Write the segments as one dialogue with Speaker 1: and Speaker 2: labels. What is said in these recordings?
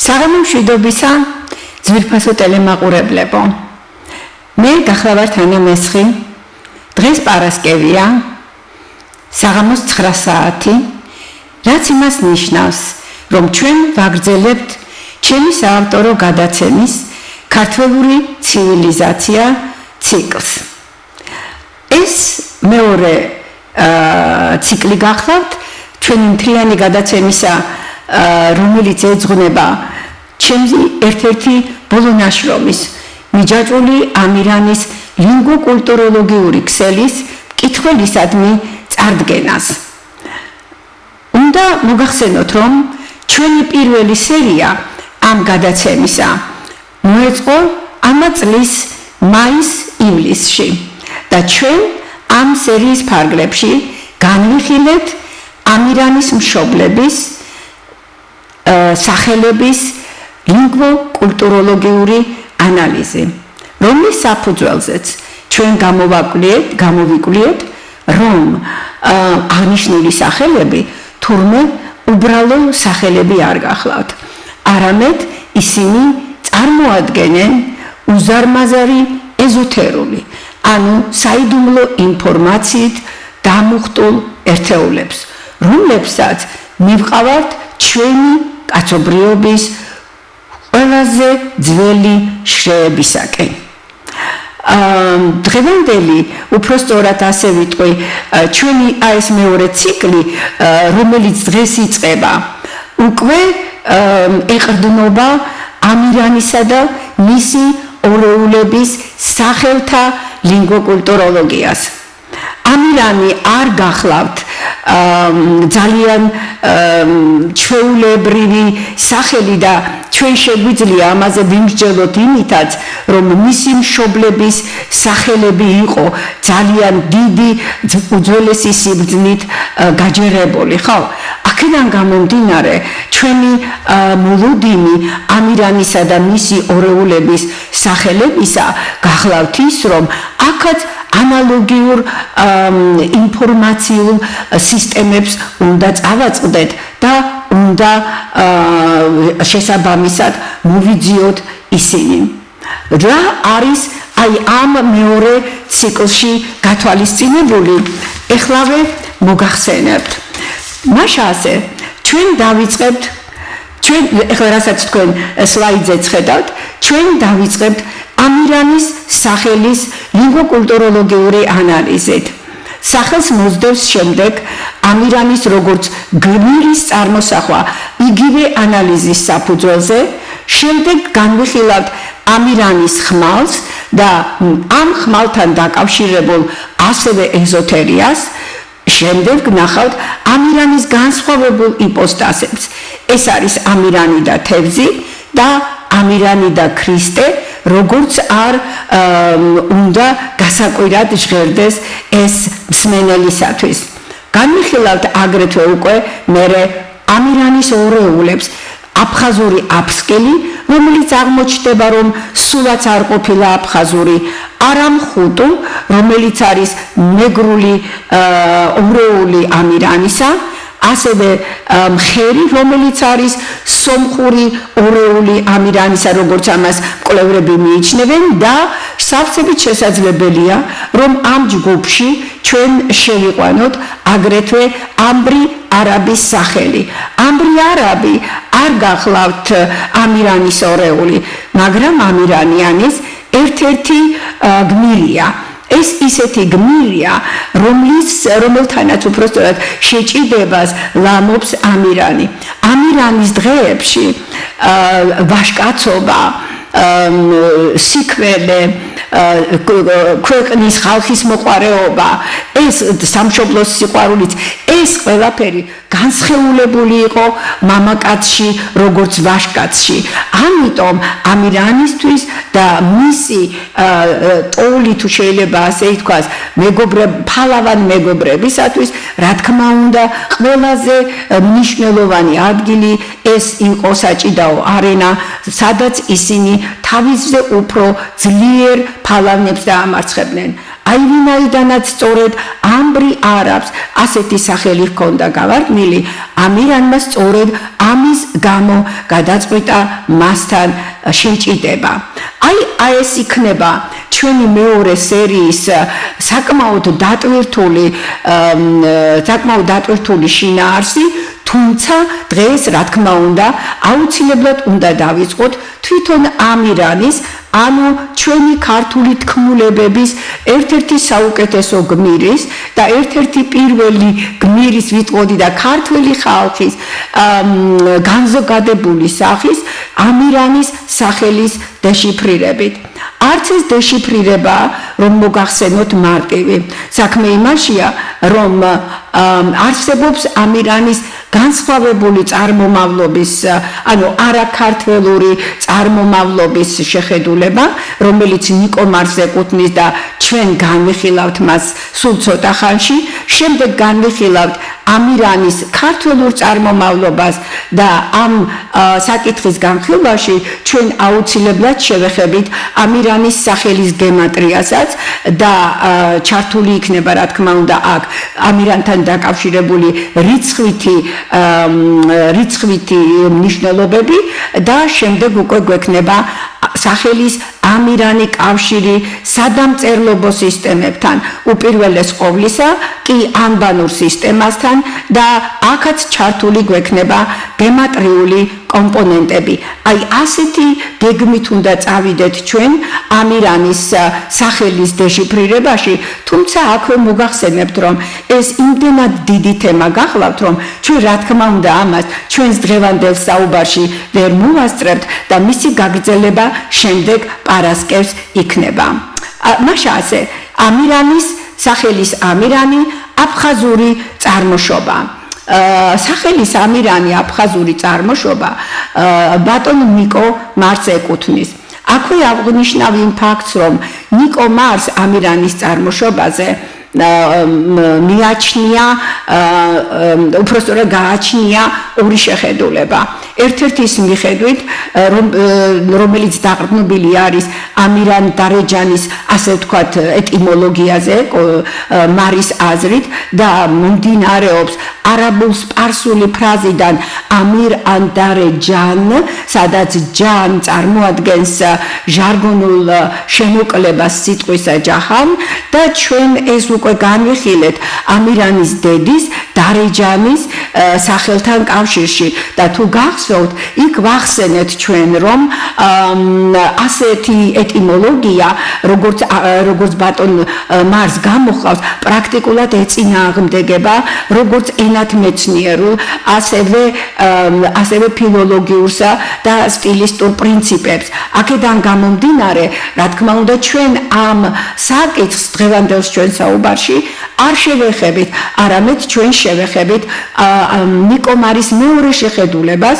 Speaker 1: საღამომშვიდობისა ძვირფასო ტელემაყურებლებო. მე გახლავართ ანა მესხი. დღეს პარასკევია. საღამოს 9 საათი. რაც იმას ნიშნავს, რომ ჩვენ ვაგრძელებთ ჩემი საავტორო გადაცემის ქართველური ცივილიზაცია ციკლს. ეს მეორე ციკლი გახლავთ ჩვენი მთლიანი გადაცემისა, რომელიც ეძღვნება ჩემი ერთ-ერთი ბოლო ნაშრომის მიჯაჭვული ამირანის ლინგვო-კულტუროლოგიური ქსელის მკითხველისადმი წარდგენას. უნდა მოგახსენოთ, რომ ჩვენი პირველი სერია ამ გადაცემისა მოეწყო ამ წლის მაის-ივლისში და ჩვენ ამ სერიის ფარგლებში განვიხილეთ ამირანის მშობლების სახელების ლინგვო-კულტუროლოგიური ანალიზი, რომლის საფუძველზეც ჩვენ გამოვიკვლიეთ, რომ აღნიშნული სახელები თურმე უბრალო სახელები არ გახლავთ, არამედ ისინი წარმოადგენენ უზარმაზარი ეზოთერული, ანუ საიდუმლო ინფორმაციით დამუხტულ ერთეულებს, რომლებსაც მივყავართ ჩვენი კაცობრიობის ყველაზე ძველი შრეებისაკენ. დღევანდელი, უფრო სწორად ასე ვიტყვი, ჩვენი ეს მეორე ციკლი, რომელიც დღეს იწყება, უკვე ეყრდნობა ამირანისა და მისი ორეულების სახელთა ლინგვო-კულტუროლოგიას. ამირანი არ გახლავთ ძალიან ჩვეულებრივი სახელი და ჩვენ შეგვიძლია ამაზე ვიმსჯელოთ იმითაც, რომ მისი მშობლების სახელები იყო ძალიან დიდი უძველესი სიბრძნით გაჯერებული, ხო? აქედან გამომდინარე, ჩვენი მოლოდინი ამირანისა და მისი ორეულების სახელებისა გახლავთ ის, რომ აქაც ანალოგიურ ინფორმაციულ სისტემებს უნდა წავაწყდეთ და უნდა შესაბამისად მოვიძიოთ ისინი. რა არის აი ამ მეორე ციკლში გათვალისწინებული? ეხლავე მოგახსენებთ. მაშასე ჩვენ დავიწყებთ, ეხლა რასაც თქვენ სლაიდზეც ხედავთ, ჩვენ დავიწყებთ ამირანის სახელის ლინგვო-კულტუროლოგიური ანალიზით. სახელს მოსდევს შემდეგ ამირანის როგორც გმირის წარმოსახვა იგივე ანალიზის საფუძველზე, შემდეგ განვიხილავთ ამირანის ხმალს და ამ ხმალთან დაკავშირებულ ასევე ეზოთერიას, შემდეგ ნახავთ ამირანის განსხვავებულ იპოსტასებს. ეს არის ამირანი და თევზი და ამირანი და ქრისტე, როგორც არ უნდა გასაკვირად ჟღერდეს ეს მსმენელისათვის. განვიხილავთ აგრეთვე უკვე მერე ამირანის ორეულებს, აფხაზური აფსკელი, რომელიც აღმოჩნდება, რომ სულაც არ ყოფილა აფხაზური, არამხუტუ, რომელიც არის მეგრული ორეული ამირანისა, ასევე მხერი, რომელიც არის სომხური ორეული ამირანისა, როგორც ამას მკვლევრები მიიჩნევენ და სავსებით შესაძლებელია, რომ ამ ჯგუფში ჩვენ შევიყვანოთ აგრეთვე ამბრი არაბის სახელი. ამბრი არაბი არ გახლავთ ამირანის ორეული, მაგრამ ამირანიანის ერთ-ერთი გმირია. ეს ისეთი გმირია, რომელთანაც უფრო სწორად შეჭიდებას ლამობს ამირანი. ამირანის დღეებში ვაჟკაცობა, სიკვდილი, ქვეყნის ხალხის მოყვარეობა, ეს სამშობლოს სიყვარულიც, ეს ყველაფერი განსხეულებული იყო მამაკაცში, როგორც ვაჟკაცში. ამიტომ ამირანისთვის და მისი ტოლი, თუ შეიძლება ასე ითქვას, ფალავან მეგობრებისათვის, რა თქმა უნდა, ყველაზე მნიშვნელოვანი ადგილი ეს იყო საჭიდაო არენა, სადაც ისინი თავისზე უფრო ძლიერ ფალავნებს დაამარცხებდნენ. აი ვინაიდანაც სწორედ ამბრი არაბს ასეთი სახელი ჰქონდა გავარდნილი, ამირანმა სწორედ ამის გამო გადაწყვიტა მასთან შეჭიდება. აი ეს იქნება ჩვენი მეორე სერიის საკმაოდ დატვირთული შინაარსი, თუმცა დღეს რა თქმა უნდა აუცილებლად უნდა დავიწყოთ თვითონ ამირანის ანუ ჩვენი ქართული თქმულებების ერთ-ერთი საუკეთესო გმირის და ერთ-ერთი პირველი გმირის ვიტყოდი და ქართველი ხალხის განზოგადებული სახის ამირანის სახელის დეშიფრირებით. არც ეს დეშიფრირება რომ მოგახსენოთ მარტივი. საქმე იმაშია, რომ არსებობს ამირანის განსხვავებული წარმომავლობის, ანუ არაქართველური წარმომავლობის შეხედულება, რომელიც ნიკო მარს ეკუთვნის და ჩვენ განვიხილავთ მას სულ ცოტა ხანში, შემდეგ განვიხილავთ ამირანის ქართველურ წარმომავლობას და ამ საკითხის განხილვაში ჩვენ აუცილებლად შევეხებით ამირანის სახელის გემატრიასაც და ჩართული იქნება რა თქმა უნდა აქ ამირანთან დაკავშირებული რიცხვითი მნიშვნელობები და შემდეგ უკვე გვექნება სახელის ამირანი კავშირი სადამწერლობო სისტემებთან, უპირველეს ყოვლისა კი ანბანურ სისტემასთან და აქაც ჩართული გვექნება გემატრიული კომპონენტები. აი ასეთი გეგმით უნდა წავიდეთ ჩვენ ამირანის სახელის დეშიფრირებაში, თუმცა აქვე მოგახსენებთ, რომ ეს იმდენად დიდი თემა გახლავთ, რომ ჩვენ რა თქმა უნდა ამას ჩვენს დღევანდელ საუბარში ვერ მოვასწრებთ და მისი გაგრძელება შემდეგ პარასკევს იქნება. მაშა ასე, ამირანის სახელის ამირანი აფხაზური წარმოშობა. სახელის ამირანი აფხაზური წარმოშობა ბატონ ნიკო მარს ეკუთვნის. აქვე აღნიშნავ იმ ფაქტს, რომ ნიკო მარს ამირანის წარმოშობაზე მიაჩნია, უпростоრად გააჩნია ორი შეხედულება. ერთ-ერთი ის მიხედვით, რომელიც დაყრდნობილი არის ამირან დარეჯანის, ასე ვთქვათ, ეტიმოლოგიაზე, მარის აზრით და მომდინარეობს არაბულ-სპარსული ფრაზიდან ამირ ან დარეჯან, სადაც ჯან წარმოადგენს ჟარგონულ შემოკლებას სიტყვისა ჯაჰან და ჩვენ ეს უკვე განვიხილეთ ამირანის დედის დარეჯანის სახელთან კავშირში და თუ გახსოვთ, იქ ვახსენეთ ჩვენ, რომ ასეთი ეტიმოლოგია, როგორც ბატონ მარს გამოხავს, პრაქტიკულად ეწინააღმდეგება როგორც ენათმეცნიერულ, ასევე ფილოლოგიურსა და სტილისტურ პრინციპებს. აქედან გამომდინარე, რა თქმა უნდა, ჩვენ ამ საკითხს დღევანდელს ჩვენ საუბარში არ შევეხებით, არამედ ჩვენ შევეხებით ნიკო მარის მეორე შეხედულებას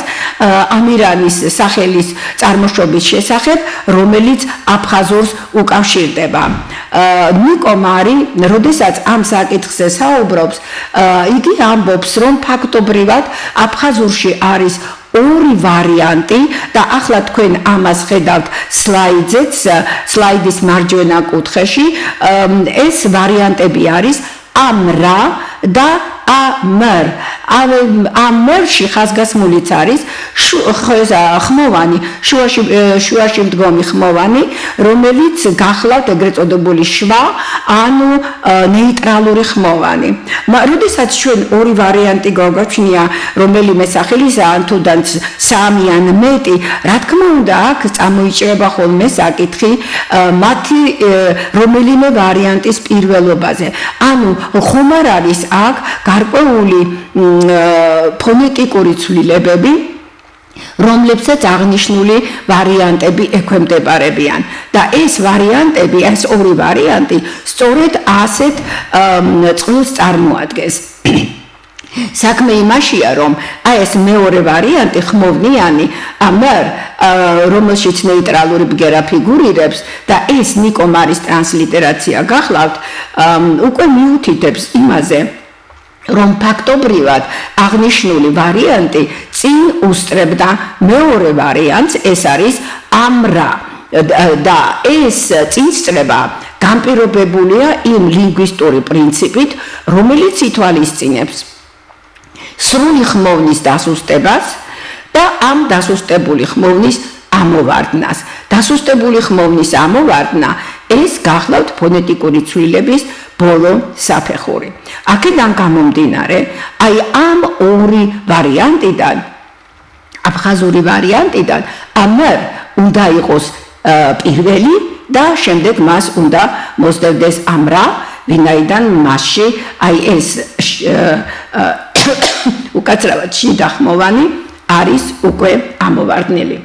Speaker 1: ამირანის სახელის წარმოშობის შესახებ, რომელიც აფხაზურს უკავშირდება. ნიკო მარი, როდესაც ამ საკითხზე საუბრობს, იგი ამბობს, რომ ფაქტობრივად აფხაზურში არის ორი ვარიანტი და ახლა თქვენ ამას ხედავთ სლაიდის მარჯვენა კუთხეში. ეს ვარიანტები არის ამრა და ამრ. ამრში ხაზგასმულიც არის ხმოვანი, შუაში მდგომი ხმოვანი, რომელიც გახლავთ ეგრეთ წოდებული შვა, ანუ ნეიტრალური ხმოვანი. როდესაც ჩვენ ორი ვარიანტი გვაჩნია რომელიმე სახელისა, ან თუნდაც სამი ან მეტი, რა თქმა უნდა, აქ წამოიჭრება ხოლმე საკითხი მათი რომელიმე ვარიანტის პირველობაზე. ანუ ხომ არ არის აქ გარკვეული ფონეტიკური ცვლილებები, რომლებსაც აღნიშნული ვარიანტები ექვემდებარებიან და ეს ვარიანტები, ეს ორი ვარიანტი სწორედ ასეთ წყვილს წარმოადგენს. საქმე იმაშია, რომ ეს მეორე ვარიანტი ხმოვნიანი ამარ, რომელშიც ნეიტრალური ბგერა ფიგურირებს და ეს ნიკო მარის ტრანსლიტერაცია გახლავთ, უკვე მიუთითებს იმაზე, რომ ფაქტობრივად აღნიშნული ვარიანტი წინ უსწრებდა მეორე ვარიანტს, ეს არის ამრა და ეს წინსწრება განპირობებულია იმ ლინგვისტური პრინციპით, რომელიც ითვალისწინებს სრული ხმოვნის დასუსტებას და ამ დასუსტებული ხმოვნის ამოვარდნას. დასუსტებული ხმოვნის ამოვარდნა ეს გახლავთ ფონეტიკური ცვლილების ბოლო საფეხური. აქედან გამომდინარე, აი ამ ორი ვარიანტიდან, აფხაზური ვარიანტიდან, ამერ უნდა იყოს პირველი და შემდეგ მას უნდა მოსდევდეს ამრა, ვინაიდან მასში აი ეს უკაცრავად შიდა ხმოვანი არის უკვე ამოვარდნილი.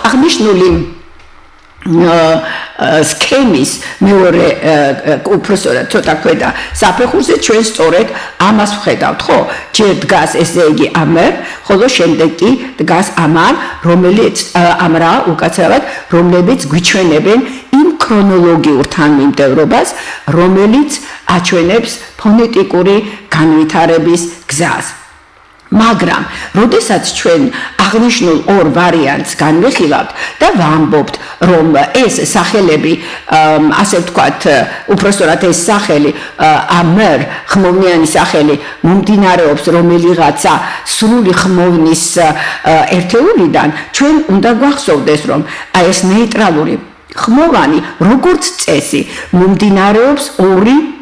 Speaker 1: აღნიშნული სქემის მეორე უпроსტად ცოტა ქვედა საფეხურზე ჩვენ სწორედ ამას ვხედავთ, ხო? ჯერ დგას ესე იგი ამერ, ხოლო შემდეგ კი დგას ამარ, რომელიც ამრა უკაცრავად, რომლებიც გვიჩვენებენ იმ ქრონოლოგიურ თანმიმდევრობას, რომელიც აჩვენებს ფონეტიკური განვითარების გზას. მაგრამ, როდესაც ჩვენ აღნიშნულ ორ ვარიანტს განვიხილავთ და ვამბობთ, რომ ეს სახელები, ასე ვთქვათ, უпроსტად ეს სახელი, ამერ ხმოვნიანი სახელი მომდინარეობს რომელიღაცა სრული ხმოვნის ერთეულიდან, ჩვენ უნდა გვახსოვდეს, რომ აი ეს ნეიტრალური ხმოვანი, როგორც წესი, მომდინარეობს ორი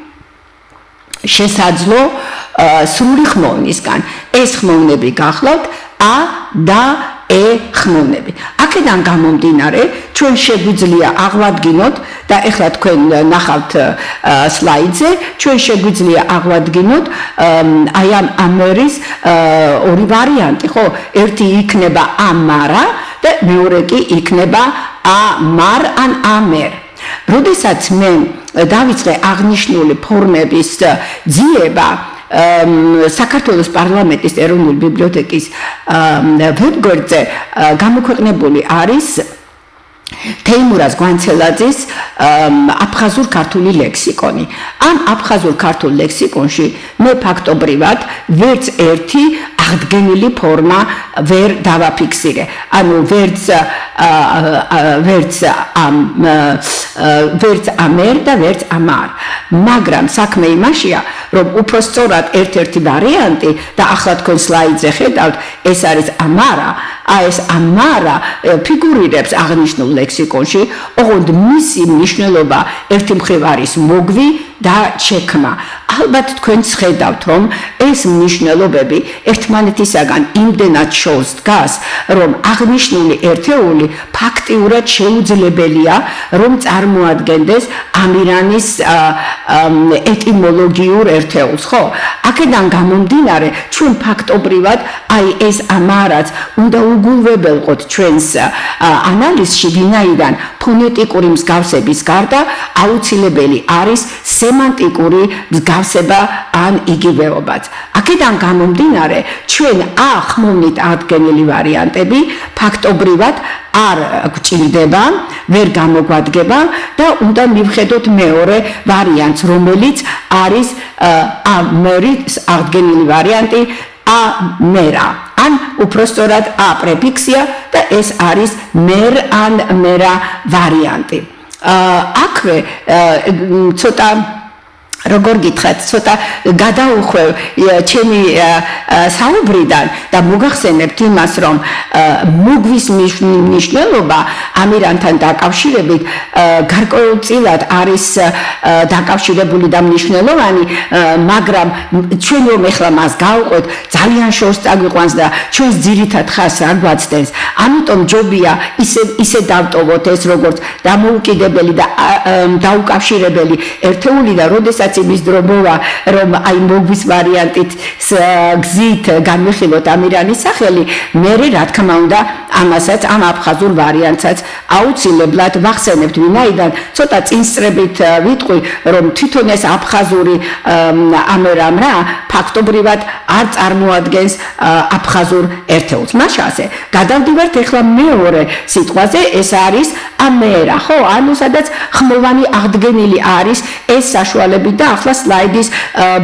Speaker 1: შესაძლო სრული ხმოვნისგან. ეს ხმოვნები გახლავთ ა და ე ხმოვნები. აქედან გამომდინარე, ჩვენ შეგვიძლია აღვადგინოთ და ეხლა თქვენ ნახავთ სლაიდზე, ჩვენ შეგვიძლია აღვადგინოთ აი ამ ამერის ორი ვარიანტი, ხო? ერთი იქნება ამარა და მეორე კი იქნება ამარ ან ამერ. როდესაც მე დავიწყე აღნიშნული ფორმების ძიება საქართველოს პარლამენტის ეროვნული ბიბლიოთეკის ვებგვერდზე გამოქვეყნებული არის თეიმურაზ გვანცელაძის აფხაზურ-ქართული ლექსიკონი. ამ აფხაზურ-ქართულ ლექსიკონში მე ფაქტობრივად ვერც ერთი აღდგენილი ფორმა ვერ დავაფიქსირე. ანუ ვერც ამერ და ვერც ამარ. მაგრამ საქმე იმაშია, რომ უფრო სწორად ერთ-ერთი ვარიანტი და ახლა თქვენ სლაიდზე ხედავთ, ეს არის ამარა. ეს ამარა ფიგურირებს აღნიშნულ ლექსიკონში, ოღონდ მისი მნიშვნელობა ერთი მხრივ არის მოგვი და ჩექმა. ალბათ თქვენც ხედავთ, რომ ეს მნიშვნელობები ერთმანეთისაგან იმდენად შორს დგას, რომ აღნიშნული ერთეული ფაქტიურად შეუძლებელია, რომ წარმოადგენდეს ამირანის ეტიმოლოგიურ ერთეულს, ხო? აქედან გამომდინარე, ჩვენ ფაქტობრივად აი ეს ამარაც უნდა უგულვებელყოთ ჩვენს ანალიზში, ვინაიდან ფონეტიკური მსგავსების გარდა აუცილებელი არის სემანტიკური მსგავსება ან იგივეობაც. აქედან გამომდინარე, ჩვენ ხმოვნით აღდგენილი ვარიანტები ფაქტობრივად არ გვჭირდება, ვერ გამოგვადგება და უნდა მივხედოთ მეორე ვარიანტს, რომელიც არის ამერის აღდგენილი ვარიანტი ამერა. ან უпроსტად პრეფიქსია და ეს არის მერ ან მერა ვარიანტი. აქვე ცოტა როგორ გითხრათ, ცოტა გადაუხვევ ჩემი საუბრიდან და მოგახსენებთ იმას, რომ მოგვის მნიშვნელობა ამირანთან დაკავშირებით გარკვეულწილად არის დაკავშირებული და მნიშვნელოვანი, მაგრამ ჩვენ რომ ეხლა მას გავყვეთ, ძალიან შორს წაგვიყვანს და ჩვენს ძირითად ხაზს არ გვაცდენს. ამიტომ ჯობია ისე დავტოვოთ ეს როგორც დამოუკიდებელი და დაუკავშირებელი ერთეული და როდესაც იმის დრო მოვა, რომ აი მოგვის ვარიანტით გზით განვიხილოთ ამირანის სახელი, მერე რა თქმა უნდა ამასაც ამ აფხაზურ ვარიანტსაც აუცილებლად ვახსენებთ, ვინაიდან ცოტა წინსწრებით ვიტყვი, რომ თვითონ ეს აფხაზური ამერამრა ფაქტობრივად არ წარმოადგენს აფხაზურ ერთეულს. მაშასე გადავდივართ ეხლა მეორე სიტყვაზე, ეს არის ამერა, ხო? ანუ სადაც ხმოვანი აღდგენილი არის ეს საშუალებით და ახლა სლაიდის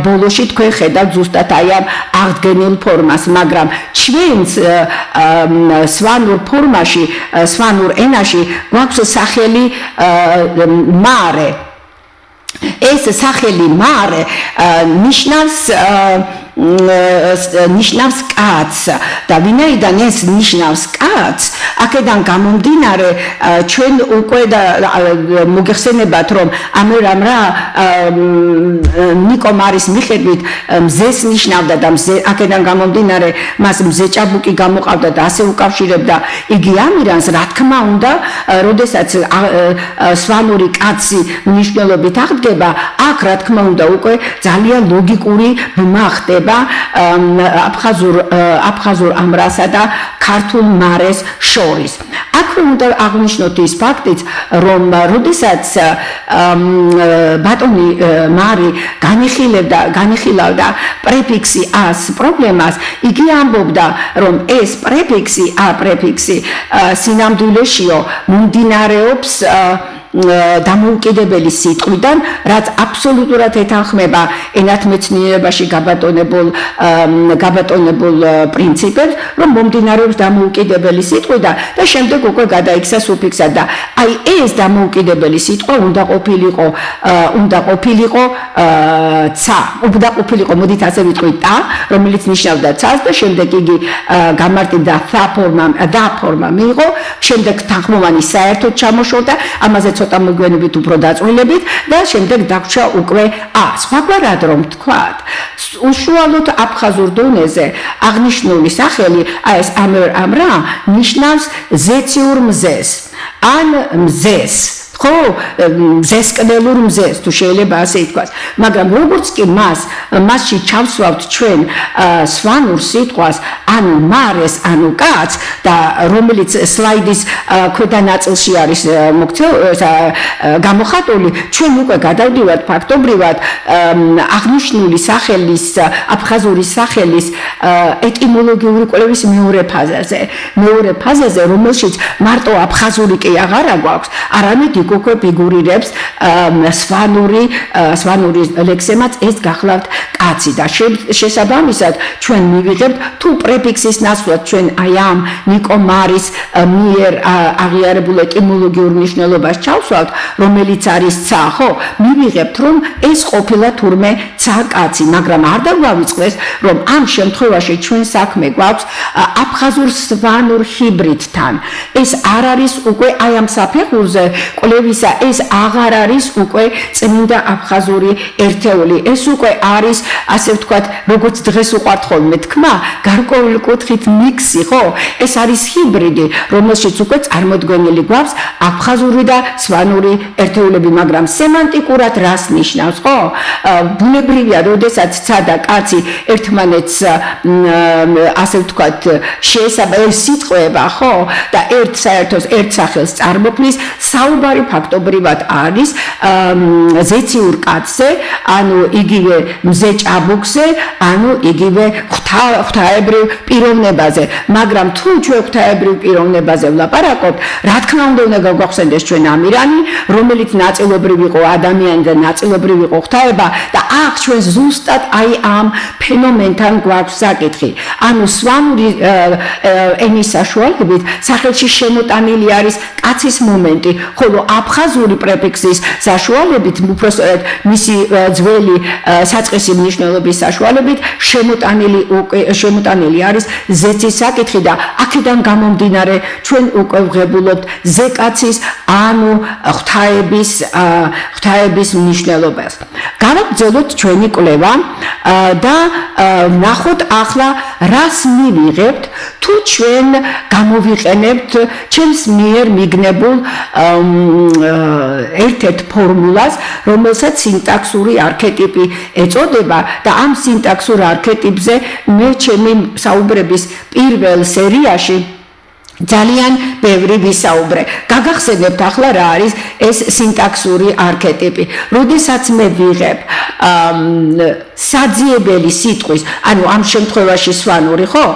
Speaker 1: ბოლოში თქვენ ხედავთ ზუსტად აი ამ აღდგენილ ფორმას, მაგრამ ჩვენს სვანურ ფორმაში, სვანურ ენაში გვაქვს სახელი მარე. ეს სახელი მარე ნიშნავს კაცს და ვინაიდან ეს ნიშნავს კაცს, აქედან გამომდინარე ჩვენ უკვე მოგეხსენებათ რომ ამერამრა ნიკო მარის მიხედვით მზეს ნიშნავდა და აქედან გამომდინარე მას მზეჭაბუკი გამოყავდა და ასე უკავშირებდა იგი ამირანს, რა თქმა უნდა, როდესაც სვანური კაცი მნიშვნელობით აღდგება, აქ რა თქმა უნდა უკვე ძალიან ლოგიკური ბმა ხდება აფხაზურ ამრასა და ქართულ მარეს შორის. აქვე უნდა აღნიშნოთ ის ფაქტიც, რომ როდესაც ბატონი მარი განიხილავდა პრეფიქსი ას პრობლემას, იგი ამბობდა, რომ ეს პრეფიქსი პრეფიქსი სინამდვილეშიო მომდინარეობს დამოუკიდებელი სიტყვიდან, რაც აბსოლუტურად ეთანხმება ენათმეცნიერებაში გაბატონებულ პრინციპებს, რომ მომდინარეობს დამოუკიდებელი სიტყვიდან და შემდეგ უკვე გადაიქცა სუფიქსად და აი ეს დამოუკიდებელი სიტყვა უნდა ყოფილიყო ცა, უნდა ყოფილიყო, მოდით ასე ვიტყვით და, რომელიც ნიშნავდა ცას და შემდეგ იგი გამარტივდა და ფორმა მიიღო, შემდეგ თანხმოვანი საერთოდ ჩამოშორდა, ამაზე ცოტა მოგვიანებით უფრო დაწვრილებით და შემდეგ დაგვრჩა უკვე სხვაგვარად რომ ვთქვათ, უშუალოდ აფხაზურ დონეზე აღნიშნული სახელი ეს ამრა ნიშნავს ზეციურ მზეს ან მზეს, ხო, მზესკნელურ მზეს, თუ შეიძლება ასე ითქვას, მაგრამ როგორც კი მასში ჩავსვავთ ჩვენ სვანურ სიტყვას, ანუ მარეს, ანუ კაცს და რომელიც სლაიდის ქვედა ნაწილში არის გამოხატული, ჩვენ უკვე გადავდივართ ფაქტობრივად აღნიშნული სახელის, აფხაზური სახელის ეტიმოლოგიური კვლევის მეორე ფაზაზე, რომელშიც მარტო აფხაზური კი აღარა გვაქვს, არამედ უკვე ფიგურირებს სვანური ლექსემაც ეს გახლავთ კაცი და შესაბამისად ჩვენ მივიღებთ თუ პრეფიქსის ნაცვლად ჩვენ აი ამ ნიკო მარის მიერ აღიარებულ ეტიმოლოგიურ მნიშვნელობას ჩავსვავთ, რომელიც არის ცა, ხო, მივიღებთ რომ ეს ყოფილა თურმე ცა კაცი, მაგრამ არ დაგვავიწყდეს რომ ამ შემთხვევაში ჩვენ საქმე გვაქვს აფხაზურ სვანურ ჰიბრიდთან. ეს არ არის უკვე აი ამ საფეხურზე კვლევისა, ეს აღარ არის უკვე წმინდა აფხაზური ერთეული, ეს უკვე არის ასე ვთქვათ, როგორც დღეს უყვართ ხოლმე თქმა, გარკვეული კუთხით მიქსი, ხო? ეს არის ჰიბრიდი, რომელშიც უკვე წარმოდგენილი გვაქვს აფხაზური და სვანური ერთეულები, მაგრამ სემანტიკურად რას ნიშნავს, ხო? ბუნებრივია, როდესაც ცა და კაცი ერთმანეთს ასე ვთქვათ, სიტყვება, ხო? და საერთოდ ერთ სახელს წარმოქმნის, საუბარი ფაქტობრივად არის ზეციურ კაცზე, ანუ იგივე მზეჭაბუკზე, ანუ იგივე ღვთაებრივ პიროვნებაზე, მაგრამ თუ ჩვენ ღვთაებრივ პიროვნებაზე ვლაპარაკობთ, რა თქმა უნდა გაგვახსენდეს ჩვენ ამირანი, რომელიც ნაწილობრივ იყო ადამიანი და ნაწილობრივ იყო ღვთაება და აქ ჩვენ ზუსტად აი ამ ფენომენთან გვაქვს საკითხი. ანუ სვანური ენის საშუალებით სახელში შემოტანილი არის კაცის მომენტი, ხოლო აფხაზური პრეფიქსის საშუალებით, უпростоად მისი ძველი საწყისი მნიშვნელობის საშუალებით შემოტანილი არის ზეცის საკითხი და აქედან გამომდინარე ჩვენ უკვე ვღებულობთ ზეკაცის, ანუ ღვთაების მნიშვნელობას. გავაგრძელოთ ჩვენი კვლევა და ვნახოთ ახლა რას მივიღებთ თუ ჩვენ გამოვიყენებთ ჩემს მიერ მიგნებულ ერთ-ერთ ფორმულას, რომელსაც სინტაქსური არქეტიპი ეწოდება და ამ სინტაქსურ არქეტიპზე მე ჩემი საუბრების პირველ სერიაში ძალიან ბევრი ვისაუბრე. გაგახსენებთ ახლა რა არის ეს სინტაქსური არქეტიპი. როდესაც მე ვიღებ საძიებელი სიტყვის, ანუ ამ შემთხვევაში სვანური, ხო?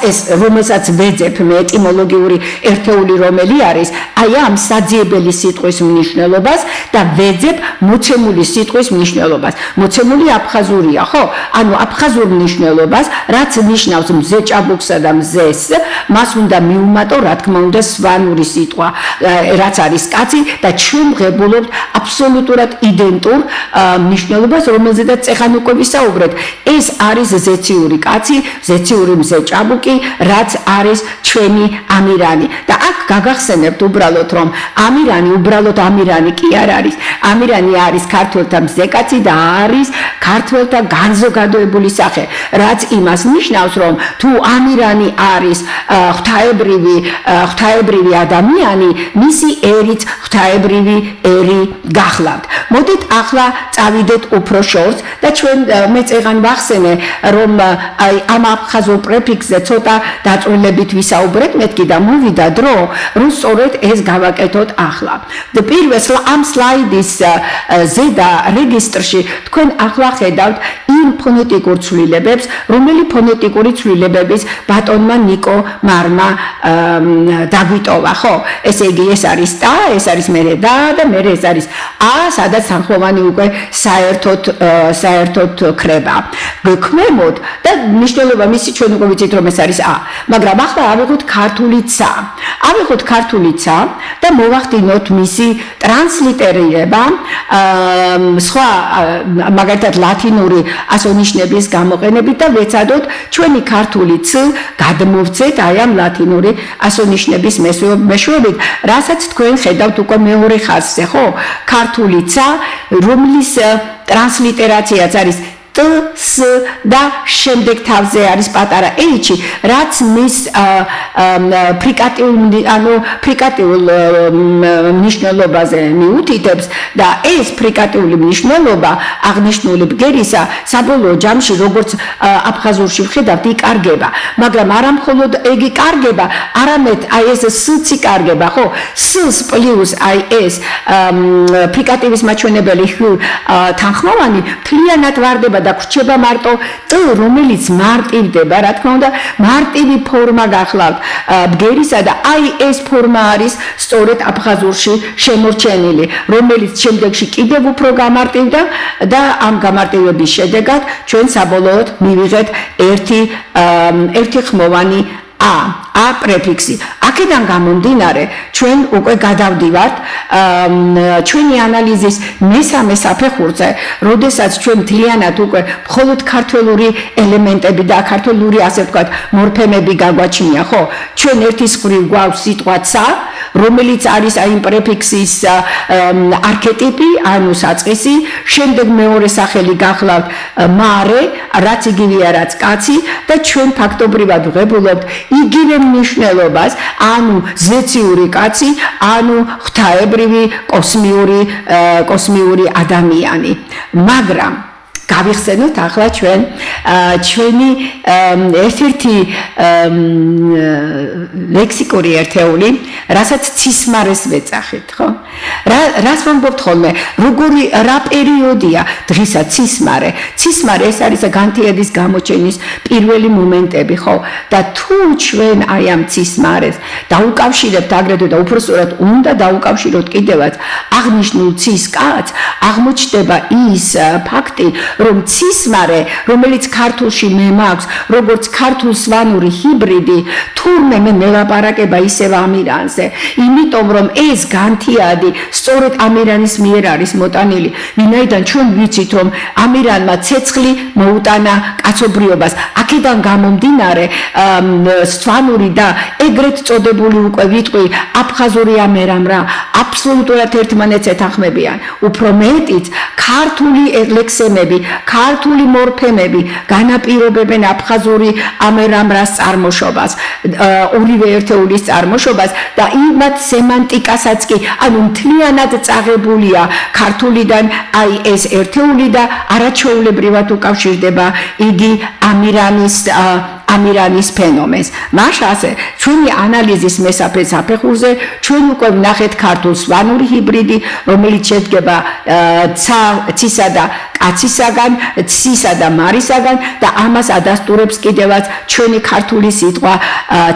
Speaker 1: ეს რომელსაც ვეძებ მე ეტიმოლოგიური ერთეული რომელი არის, აი ამ საძიებელი სიტყვის მნიშვნელობას და ვეძებ მოცემული სიტყვის მნიშვნელობას. მოცემული აფხაზურია, ხო? ანუ აფხაზურ მნიშვნელობას, რაც ნიშნავს მზე ჭაბუკსა და მზეს, მას უნდა მიუმატო, რა თქმა უნდა, სვანური სიტყვა, რაც არის კაცი და ჩვენ ვღებულობთ აბსოლუტურად იდენტურ მნიშვნელობას, რომელზედაც ეხან უკვე ვისაუბრეთ. ეს არის ზეციური კაცი, ზეციური მზე ჭაბუკი, რაც არის ჩვენი ამირანი. და აქ გაგახსენებთ უბრალოდ, რომ ამირანი უბრალოდ ამირანი კი არ არის. ამირანი არის ქართველთა მზე კაცი და არის ქართველთა განზოგადოებული სახე, რაც იმას ნიშნავს, რომ თუ ამირანი არის ღვთაებრივი ადამიანი, მისი ერიც ღვთაებრივი ერი გახლავთ. მოდით ახლა წავიდეთ უფრო შორს და ჩვენ მეც ეგან ვახსენე, რომ აი ამ აფხაზურ პრეფიქსზე ცოტა დაწვრილებით ვისაუბრეთ, მეთქი და მოვიდა დრო, რომ სწორედ ეს გავაკეთოთ ახლა. პირველ ამ სლაიდის ზედა რეგისტრში თქვენ ახლა ხედავთ იმ ფონეტიკურ ცვლილებებს, რომელი ფონეტიკური ცვლილებების ბატონმა ნიკო მარმა დაგვიტოვა, ხო? ესე იგი ეს არის და, ეს არის მერე და მერე ეს არის ა, სადაც თანხმოვანი უკვე საერთოდ ხრება. გვქმემოთ და მნიშვნელობა მისი ჩვენ უკვე ვიცით რომ ეს არის ა, მაგრამ ახლა ავიღოთ ქართული ცა. ავიღოთ ქართული ცა და მოვახდინოთ მისი ტრანსლიტერირება სხვა მაგალითად ლათინური ასონიშნების გამოყენებით და ვეცადოთ ჩვენი ქართული ც გადმოვცეთ აი ამ ლათინური ასონიშნების მეშვეობით, რასაც თქვენ ხედავთ უკვე მეორე ხაზზე, ხო? ქართული ცა, რომლის ტრანსლიტერაციაც არის T, S და შემდეგ თავზე არის პატარა H, რაც მის ფრიკატიულ მნიშვნელობაზე მიუთითებს და ეს ფრიკატიული მნიშვნელობა აღნიშნული ბგერისა საბოლოო ჯამში როგორც აფხაზურში ვხედავთ იკარგება, მაგრამ არა მხოლოდ ეგ იკარგება, არამედ აი ეს S-ც იკარგება, ხო? S პლუს აი ეს ფრიკატივის მაჩვენებელი თანხმოვანი მთლიანად ვარდება და გრჩება მარტო T, რომელიც მარტივდება, რა თქმა უნდა, მარტივი ფორმა გახლავთ ბგერისა და აი ეს ფორმა არის სწორედ აფხაზურში შემორჩენილი, რომელიც შემდეგში კიდევ უფრო გამარტივდა და ამ გამარტივების შედეგად ჩვენ საბოლოოდ მივიღეთ ერთი ხმოვანი A პრეფიქსი. აქედან გამომდინარე, ჩვენ უკვე გადავდივართ ჩვენი ანალიზის მესამე საფეხურზე, როდესაც ჩვენ მთლიანად უკვე მხოლოდ ქართველური ელემენტები და ქართული ასე ვთქვათ მორფემები გაგვაჩნია, ხო? ჩვენ ერთის მხრივ გვაქვს სიტყვა ცა, რომელიც არის აი იმ პრეფიქსის არქეტიპი, ანუ საწყისი, შემდეგ მეორე სახელი გახლავთ მარე, რაც იგივეა რაც კაცი და ჩვენ ფაქტობრივად ვღებულობთ იგივე მნიშვნელობას, ანუ ზეციური კაცი, ანუ ღვთაებრივი კოსმიური ადამიანი. მაგრამ გავიხსენოთ ახლა ჩვენი ერთ-ერთი ლექსიკური ერთეული, რასაც ცისმარეს ვეძახით, ხო? რას ვამბობთ ხოლმე? რა პერიოდია დღისა ცისმარე? ცისმარე ეს არის განთიადის გამოჩენის პირველი მომენტები, ხო? და თუ ჩვენ აი ამ ცისმარეს დაუკავშირებთ აგრეთვე და უბრალოდ უნდა დაუკავშიროთ კიდევაც აღნიშნულ ცის კაცს, აღმოჩნდება ის ფაქტი, რომ ცისმარე, რომელიც ქართულში მე მაქვს, როგორც ქართულ-სვანური ჰიბრიდი, თურმე მე მელაპარაკება ისევ ამირანზე, იმიტომ რომ ეს განთიადი სწორედ ამირანის მიერ არის მოტანილი, ვინაიდან ჩვენ ვიცით, რომ ამირანმა ცეცხლი მოუტანა კაცობრიობას. აქედან გამომდინარე, სვანური და ეგრეთ წოდებული უკვე ვიტყვი აფხაზური ამერამრა აბსოლუტურად ერთმანეთს ეთანხმებიან. უფრო მეტიც, ქართული ლექსემები, ქართული მორფემები განაპირობებენ აფხაზური ამერამრას წარმოშობას, ორივე ერთეულის წარმოშობას და იმათ სემანტიკასაც კი, ანუ მთლიანად წაღებულია ქართულიდან აი ეს ერთეული და არაჩვეულებრივად უკავშირდება იგი ამირანის ფენომენს. მაშასე ჩვენი ანალიზის მესაფე საფეხურზე ჩვენ უკვე ვნახეთ ქართულ სვანური ჰიბრიდი, რომელიც შედგება ცისა და კაცისაგან, ცისა და მარისაგან და ამას ადასტურებს კიდევაც ჩვენი ქართული სიტყვა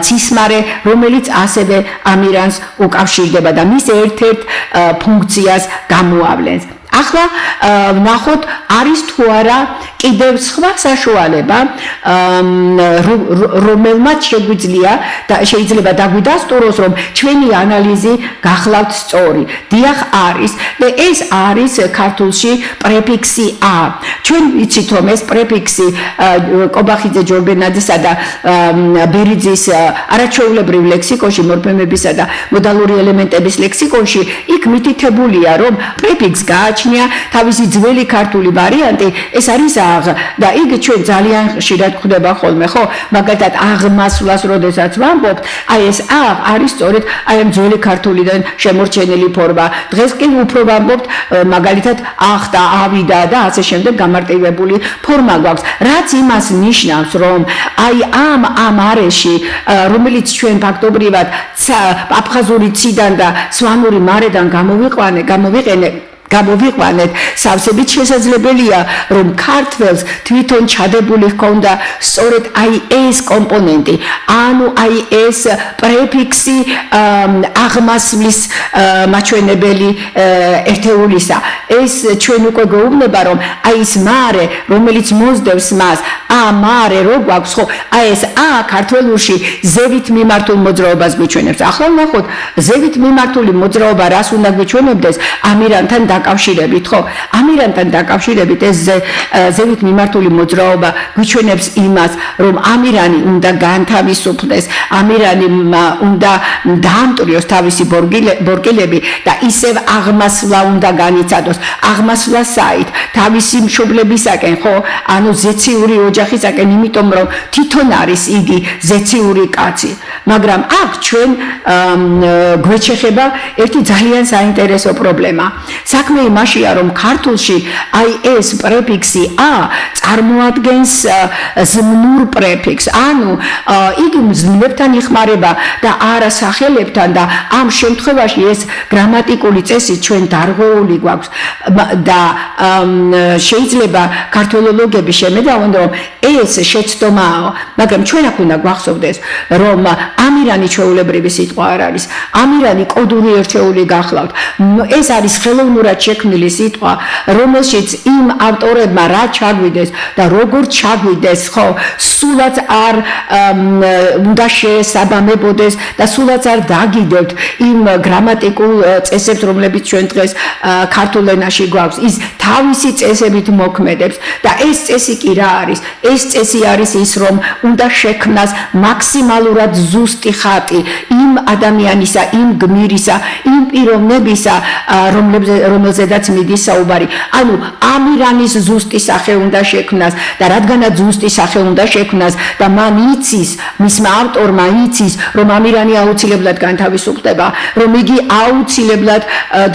Speaker 1: ცისმარე, რომელიც ასევე ამირანს უკავშირდება და მის ერთ-ერთ ფუნქციას გამოავლენს. ახლა ვნახოთ არის თუ არა კიდევ სხვა საშუალება რომელმაც შეიძლება დაგვიდასტუროს რომ ჩვენი ანალიზი გახლავთ სწორი. დიახ არის და ეს არის ქართულში პრეფიქსი ა. ჩვენ ვიცით რომ ეს პრეფიქსი კობახიძე ჯორბენაძისა და ბერიძის არაჩვეულებრივ ლექსიკონში მორფემებისა და მოდალური ელემენტების ლექსიკონში იქ მითითებულია რომ პრეფიქსს გააჩნია თავისი ძველი ქართული ვარიანტი ეს არის აღ და იგი ჩვენ ძალიან ხშირად გვხვდება ხოლმე ხო მაგალითად აღმასვლას როდესაც ვამბობთ აი ეს აღ არის სწორედ აი ამ ძველი ქართულიდან შემორჩენილი ფორმა დღეს კი უფრო ვამბობთ მაგალითად აღ და ავიდა და ასე შემდეგ გამარტივებული ფორმა გვაქვს რაც იმას ნიშნავს რომ აი ამ არეში რომელიც ჩვენ ფაქტობრივად აფხაზური ციდან და სვანური მარედან გამოვიყვანეთ სავსებით შესაძლებელია რომ ქართველს თვითონ ჩადებული ჰქონდა სწორედ აი ეს კომპონენტი ანუ აი ეს პრეფიქსი აღმასვლის მაჩვენებელი ერთეულისა ეს ჩვენ უკვე გვეუბნება რომ აი ეს მარე რომელიც მოსდევს მას მარე რო გვაქვს ხო აი ეს ქართველურში ზევით მიმართულ მოძრაობას გვიჩვენებს ახლა ვნახოთ ზევით მიმართული მოძრაობა რას უნდა გვიჩვენებდეს ამირანთან დაკავშირებით ხო ამირანთან დაკავშირებით ეს ზევით მიმართული მოძრაობა გვიჩვენებს იმას რომ ამირანი უნდა განთავისუფლდეს ამირანი უნდა დაამტვრიოს თავისი ბორკილები და ისევ აღმასვლა უნდა განიცადოს აღმასვლა საით თავისი მშობლებისაკენ ხო ანუ ზეციური ოჯახისაკენ იმიტომ რომ თვითონ არის იგი ზეციური კაცი მაგრამ აქ ჩვენ გვეჩეხება ერთი ძალიან საინტერესო პრობლემა საქმე იმაშია რომ ქართულში აი ეს პრეფიქსი ა წარმოადგენს ზმნურ პრეფიქსს ანუ იგი მზნებთან იხმარება და არა სახელებთან და ამ შემთხვევაში ეს გრამატიკული წესი ჩვენ დარღვეული გვაქვს და შეიძლება ქართველოლოგები შემედავონ რომ ეს შეცდომაა მაგრამ ჩვენ აქ უნდა გვახსოვდეს რომ ამირანი ჩვეულებრივი სიტყვა არ არის ამირანი კოდური ერთეული გახლავთ ეს არის ხელოვნურად შექმნილი სიტყვა რომელშიც იმ ავტორებმა რა ჩაგვიდეს და როგორ ჩაგვიდეს ხო სულაც არ უნდა შეესაბამებოდეს და სულაც არ დაგიდებთ იმ გრამატიკულ წესებს რომლებიც ჩვენ დღეს ქართულ ენაში გვაქვს ის თავისი წესებით მოქმედებს და ეს წესი კი რა არის ეს წესი არის ის რომ უნდა შექმნას მაქსიმალურად ზუსტი ხატი იმ ადამიანისა იმ გმირისა იმ პიროვნებისა რომელზედაც მიდის საუბარი ანუ ამირანის ზუსტი სახე უნდა შექმნას და რადგანაც ზუსტი სახე უნდა შექმნას და მან იცის მისმა ავტორმა იცის რომ ამირანი აუცილებლად განთავისუფლდება რომ იგი აუცილებლად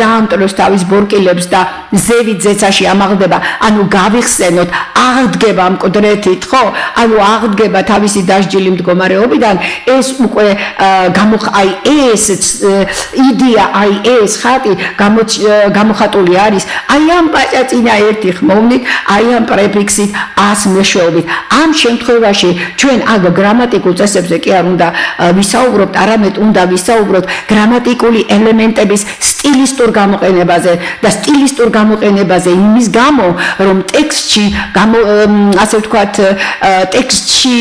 Speaker 1: დაამტვრევს თავის ბორკილებს და ზევით ზეცაში ამაღლდება ანუ გავიხსენოთ აღდგება მკვდრეთით ხო ანუ აღდგება თავისი დასჯილი მდგომარეობიდან ეს უკვე აი ეს იდეა აი ეს ხატი გამოხატული არის აი ამ პაჭაწინა ერთი ხმოვნით აი ამ პრეფიქსით ას მეშვეობით ამ შემთხვევაში ჩვენ აგ გრამატიკულ წესებზე კი არ უნდა ვისაუბროთ არამედ უნდა ვისაუბროთ გრამატიკული ელემენტების სტილისტურ გამოყენებაზე და სტილისტურ გამოყენებაზე იმის გამო რომ ტექსტში ასე ვთქვათ ტექსტში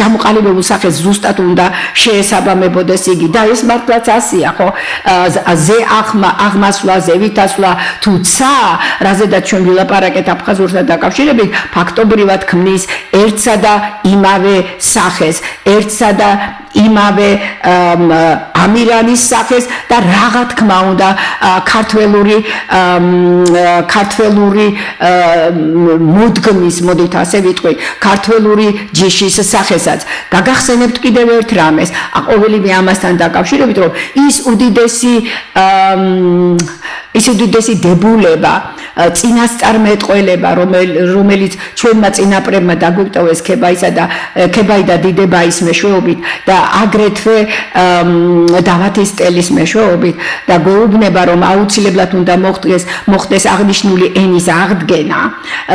Speaker 1: ჩამოყალიბებულ სახეს ზუსტად უნდა შეესაბამებოდეს იგი და ეს მართლაც ასია ხო ზე აღმასვლა ზევითასვლა თუცა რაზედაც ჩვენ ვილაპარაკეთ აფხაზურთან დაკავშირებით ფაქტობრივად ქმნის ერთსა და იმავე სახეს ერთსა და იმავე ამირანის სახეს და რაღა თქმა უნდა ქართველური მოდგმის მოდით ასე ვიტყვი ქართველური ჯიშის სახესაც გაგახსენებთ კიდევ ერთ რამეს ყოველივე ამასთან დაკავშირებით რომ ის უდიდესი ისე უდიდესი დებულება, წინასწარმეტყველება, რომელიც ჩვენმა წინაპრებმა დაგვიტოვეს ქებაი და დიდებაის მეშვეობით და აგრეთვე დავათის ტელის მეშვეობით და გვეუბნება, რომ აუცილებლად უნდა მოხდეს აღნიშნული ენის აღდგენა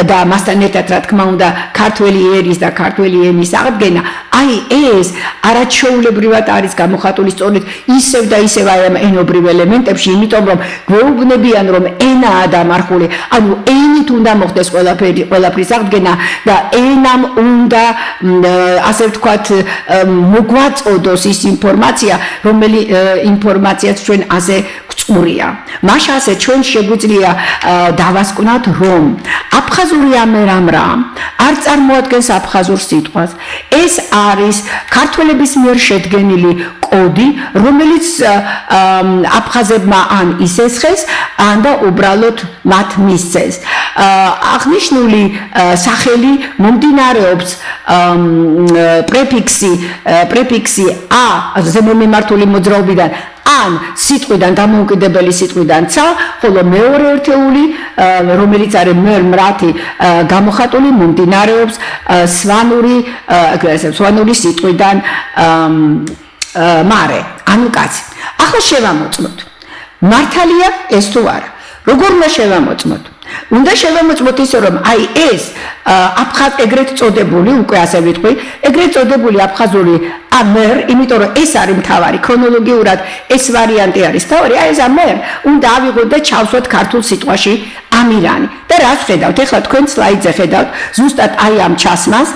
Speaker 1: და მასთან ერთად, რა თქმა უნდა, ქართველი ერის და ქართველი ენის აღდგენა. აი ეს არაჩვეულებრივად არის გამოხატული სწორედ ისევ და ისევ აი ამ ენობრივ ელემენტებში, იმიტომ რომ გვეუბნებიან, რომ ენაა დამარხული, ანუ ენით უნდა მოხდეს ყველაფრის აღდგენა და ენამ უნდა ასე ვთქვათ მოგვაწოდოს ის ინფორმაცია, რომელი ინფორმაციაც ჩვენ ასე გწურია. მაშასე ჩვენ შეგვიძლია დავასკვნათ, რომ აფხაზური ამერამრა არ წარმოადგენს აფხაზურ სიტყვას. ეს არის ქართველების მიერ შედგენილი კოდი, რომელიც აფხაზებმა ან ისესხეს, ან და უბრალოდ მათ მისცეს. აღნიშნული სახელი მომდინარეობს პრეფიქსი ა ზემომემართული მოძრაობიდან ან სიტყვიდან დამოუკიდებელი სიტყვიდან ცა, ხოლო მეორე ერთეული, რომელიც არის მრათი გამოხატული, მომდინარეობს სვანური სიტყვიდან მარე, ანუ კაცი. ახლა შევამოწმოთ. მართალია ეს თუ არა? როგორ უნდა შევამოწმოთ? უნდა შევამოწმოთ ისე, რომ აი ეს ეგრეთ წოდებული, უკვე ასე ვიტყვი, ეგრეთ წოდებული აფხაზური ამერ, იმიტომ რომ ეს არის მთავარი ქრონოლოგიურად, ეს ვარიანტი არის მთავარი, აი ეს ამერ უნდა ავიღოთ და ჩავსვათ ქართულ სიტყვაში ამირანი. და რას ხედავთ? ეხლა თქვენ სლაიდზე ხედავთ, ზუსტად აი ამ ჩასმას,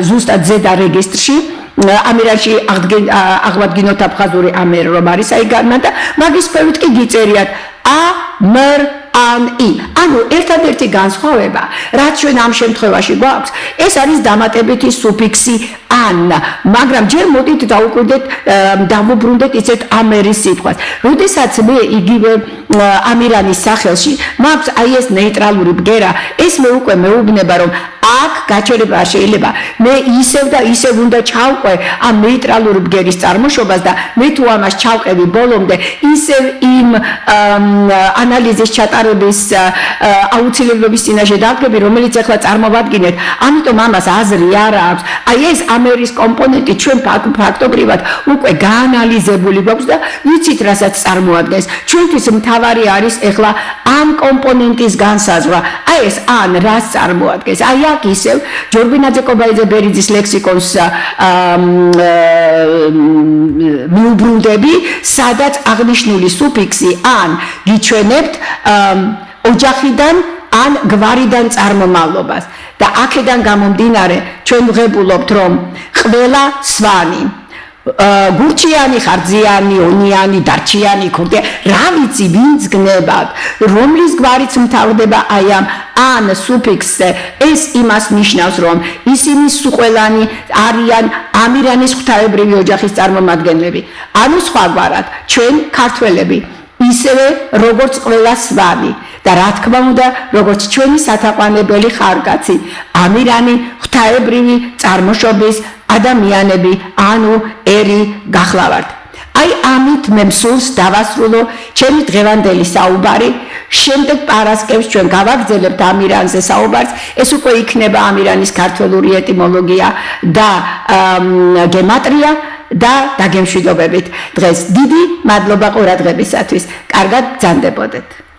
Speaker 1: ზუსტად ზედა რეგისტრში ამირანში აღვადგინოთ აფხაზური ამერ, რომ არის აი განმანდა, მაგის ფერით კი გიწერიათ ამერ ან ი. ანუ ერთადერთი განსხვავება, რაც ჩვენ ამ შემთხვევაში გვაქვს, ეს არის დამატებითი სუფიქსი ან, მაგრამ ჯერ მოდით დავუბრუნდეთ ისეთ ამერის სიტყვას. როდესაც მე იგივე ამირანის სახელში მაქვს აი ეს ნეიტრალური ბგერა, ეს მე უკვე მეუბნება, რომ აქ გაჩერება არ შეიძლება. მე ისევ და ისევ უნდა ჩავყვე ამ ნეიტრალურ ბგერის წარმოშობას და მე თუ ამას ჩავყევი ბოლომდე, ისევ იმ ანალიზის ჩატარების აუცილებლობის წინაშე დავდგები, რომელიც ახლა წარმოვადგინეთ. ამიტომ ამას აზრი არ აქვს. აი ეს ამერის კომპონენტი ჩვენ ფაქტობრივად უკვე გაანალიზებული გვაქვს და ვიცით, რასაც წარმოადგენს. ჩვენთვის მთავარი არის ახლა ამ კომპონენტის განსაზღვრა. აი ეს ან რას წარმოადგენს? აი აქ ისევ ჯორბინაძე კობაიძე ბერიძის ლექსიკონს მიუბრუნდები, სადაც აღნიშნული სუფიქსი ან გიჩვენებთ ოჯახიდან ან გვარიდან წარმომავლობას და აქედან გამომდინარე ჩვენ ვღებულობთ, რომ ყველა სვანი გურჩიანი, ხარძიანი, ონიანი, დარჩიანი, ქურდიანი, რა ვიცი, ვინც გნებავთ, რომლის გვარიც მთავრდება აი ამ ან სუფიქსზე, ეს იმას ნიშნავს, რომ ისინი სუყველანი არიან ამირანის ღვთაებრივი ოჯახის წარმომადგენლები. ანუ სხვაგვარად, ჩვენ ქართველები, ისევე როგორც ყველა სვანი და რა თქმა უნდა, როგორც ჩვენი სათაყვანებელი ხარკაცი, ამირანი ღვთაებრივი წარმოშობის ადამიანები, ანუ ერი გახლავართ. აი ამით მე მსურს დავასრულო ჩემი დღევანდელი საუბარი. შემდეგ პარასკევს ჩვენ გავაგრძელებთ ამირანზე საუბარს. ეს უკვე იქნება ამირანის ქართველური ეტიმოლოგია და გემატრია და დაგემშვიდობებით. დღეს დიდი მადლობა ყურადღებისათვის. კარგად გრძანდებოდეთ.